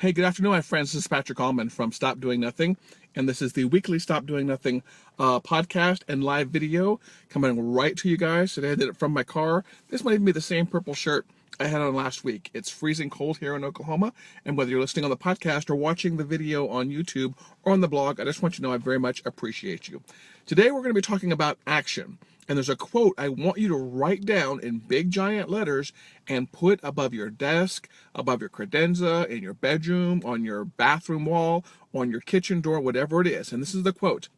Hey, good afternoon, my friends. This is Patrick Allmond from Stop Doing Nothing, and this is the weekly Stop Doing Nothing podcast and live video coming right to you guys. Today I did it from my car. This might even be the same purple shirt I had on last week. It's freezing cold here in Oklahoma, and whether you're listening on the podcast or watching the video on YouTube or on the blog, I just want you to know I very much appreciate you. Today we're going to be talking about action. And there's a quote I want you to write down in big giant letters and put above your desk, above your credenza, in your bedroom, on your bathroom wall, on your kitchen door, whatever it is. And this is the quote.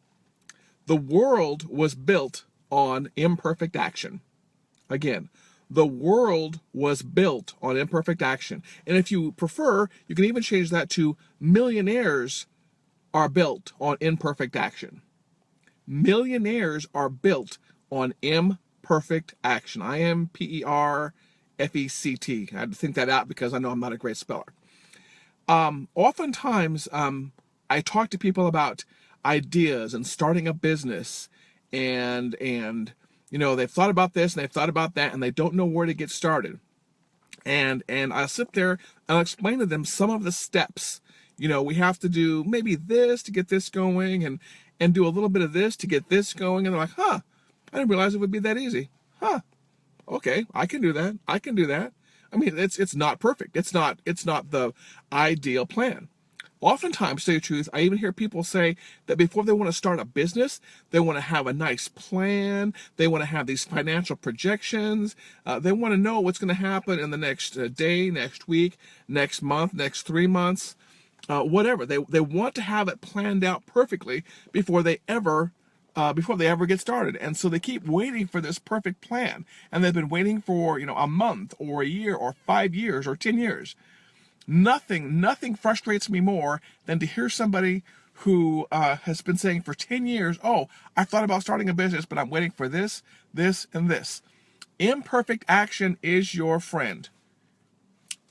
The world was built on imperfect action. Again, the world was built on imperfect action. And if you prefer, you can even change that to millionaires are built on imperfect action. Millionaires are built on imperfect action. Imperfect. I had to think that out because I know I'm not a great speller. Oftentimes, I talk to people about ideas and starting a business, and they've thought about this and they've thought about that, and they don't know where to get started. And I sit there and I'll explain to them some of the steps. We have to do maybe this to get this going, and do a little bit of this to get this going, and they're like, I didn't realize it would be that easy. Okay, I can do that. I mean, it's not perfect. It's not the ideal plan. Oftentimes, to tell you the truth, I even hear people say that before they want to start a business, they want to have a nice plan. They want to have these financial projections. They want to know what's going to happen in the next day, next week, next month, next 3 months, whatever. They want to have it planned out perfectly before they ever get started. And so they keep waiting for this perfect plan. And they've been waiting for, a month or a year or 5 years or 10 years. Nothing frustrates me more than to hear somebody who has been saying for 10 years, I thought about starting a business, but I'm waiting for this, this, and this. Imperfect action is your friend.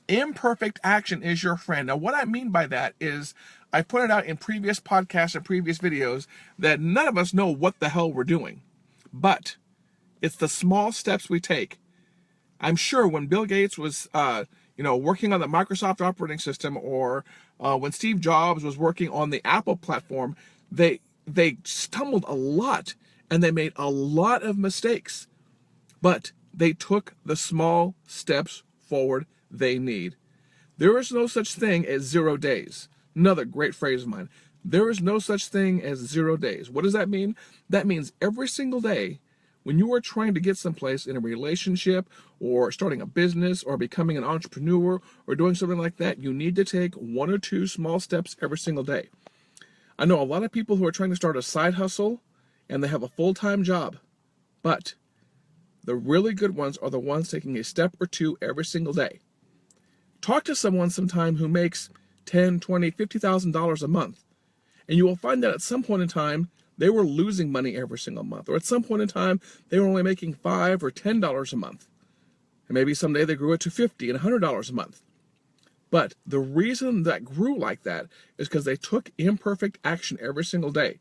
Imperfect action is your friend. Now, what I mean by that is I pointed out in previous podcasts and previous videos that none of us know what the hell we're doing. But it's the small steps we take. I'm sure when Bill Gates was, working on the Microsoft operating system, or when Steve Jobs was working on the Apple platform, they stumbled a lot and they made a lot of mistakes. But they took the small steps forward they need. There is no such thing as 0 days. Another great phrase of mine. There is no such thing as 0 days. What does that mean? That means every single day when you are trying to get someplace in a relationship or starting a business or becoming an entrepreneur or doing something like that, you need to take 1 or 2 small steps every single day. I know a lot of people who are trying to start a side hustle and they have a full-time job, but the really good ones are the ones taking a step or 2 every single day. Talk to someone sometime who makes $10,000, $20,000, $50,000 a month, and you will find that at some point in time, they were losing money every single month, or at some point in time, they were only making $5 or $10 a month, and maybe someday they grew it to $50 and $100 a month. But the reason that grew like that is because they took imperfect action every single day.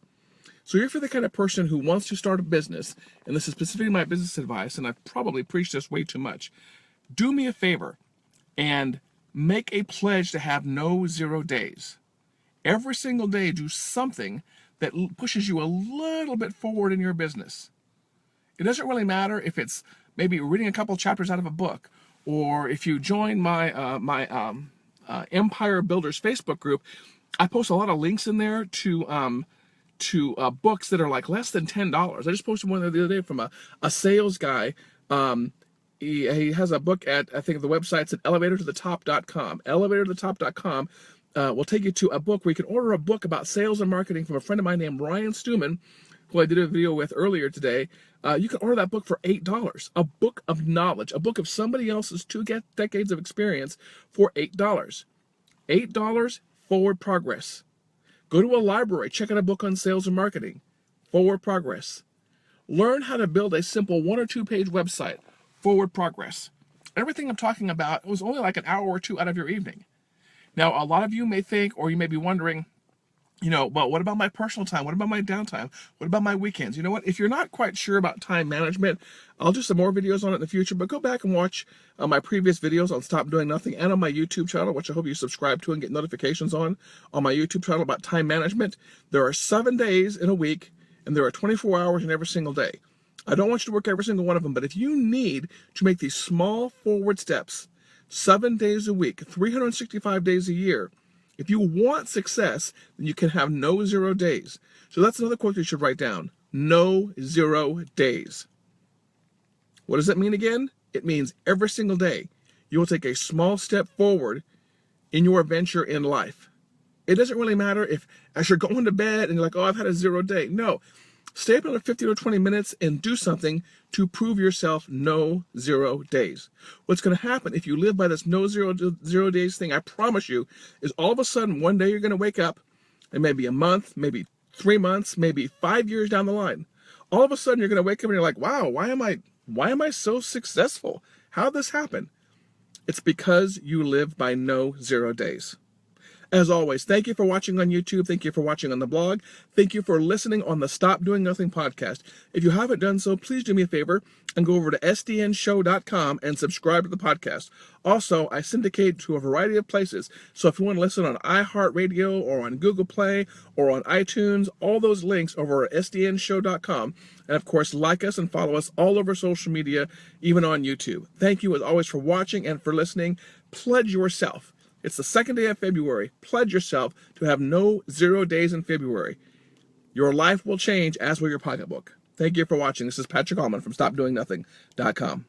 So if you're the kind of person who wants to start a business, and this is specifically my business advice, and I've probably preached this way too much, do me a favor and make a pledge to have no 0 days. Every single day, do something that pushes you a little bit forward in your business. It doesn't really matter if it's maybe reading a couple chapters out of a book, or if you join my Empire Builders Facebook group. I post a lot of links in there to books that are like less than $10. I just posted one the other day from a sales guy. He has a book at, I think the website's at elevatortothetop.com. Elevatortothetop.com will take you to a book where you can order a book about sales and marketing from a friend of mine named Ryan Stuman, who I did a video with earlier today. You can order that book for $8. A book of knowledge, a book of somebody else's 2 decades of experience for $8. $8, forward progress. Go to a library, check out a book on sales and marketing. Forward progress. Learn how to build a simple 1 or 2 page website. Forward progress. Everything I'm talking about was only like an hour or 2 out of your evening. Now, a lot of you may think, or you may be wondering, Well, what about my personal time? What about my downtime? What about my weekends? You know what? If you're not quite sure about time management, I'll do some more videos on it in the future, but go back and watch my previous videos on Stop Doing Nothing and on my YouTube channel, which I hope you subscribe to and get notifications on my YouTube channel about time management. There are 7 days in a week, and there are 24 hours in every single day. I don't want you to work every single one of them, but if you need to make these small forward steps 7 days a week, 365 days a year, if you want success, then you can have no 0 days. So that's another quote you should write down. No 0 days. What does it mean again? It means every single day you will take a small step forward in your venture in life. It doesn't really matter if as you're going to bed and you're like, oh, I've had a 0 day. No. Stay up another 15 or 20 minutes and do something to prove yourself no 0 days. What's going to happen if you live by this no 0 days thing, I promise you, is all of a sudden one day you're going to wake up, and maybe a month, maybe 3 months, maybe 5 years down the line, all of a sudden you're going to wake up and you're like, wow, why am I so successful? How did this happen? It's because you live by no 0 days. As always, thank you for watching on YouTube. Thank you for watching on the blog. Thank you for listening on the Stop Doing Nothing podcast. If you haven't done so, please do me a favor and go over to sdnshow.com and subscribe to the podcast. Also, I syndicate to a variety of places. So if you want to listen on iHeartRadio or on Google Play or on iTunes, all those links over at sdnshow.com. And of course, like us and follow us all over social media, even on YouTube. Thank you as always for watching and for listening. Pledge yourself. It's the 2nd day of February. Pledge yourself to have no 0 days in February. Your life will change, as will your pocketbook. Thank you for watching. This is Patrick Allmond from StopDoingNothing.com.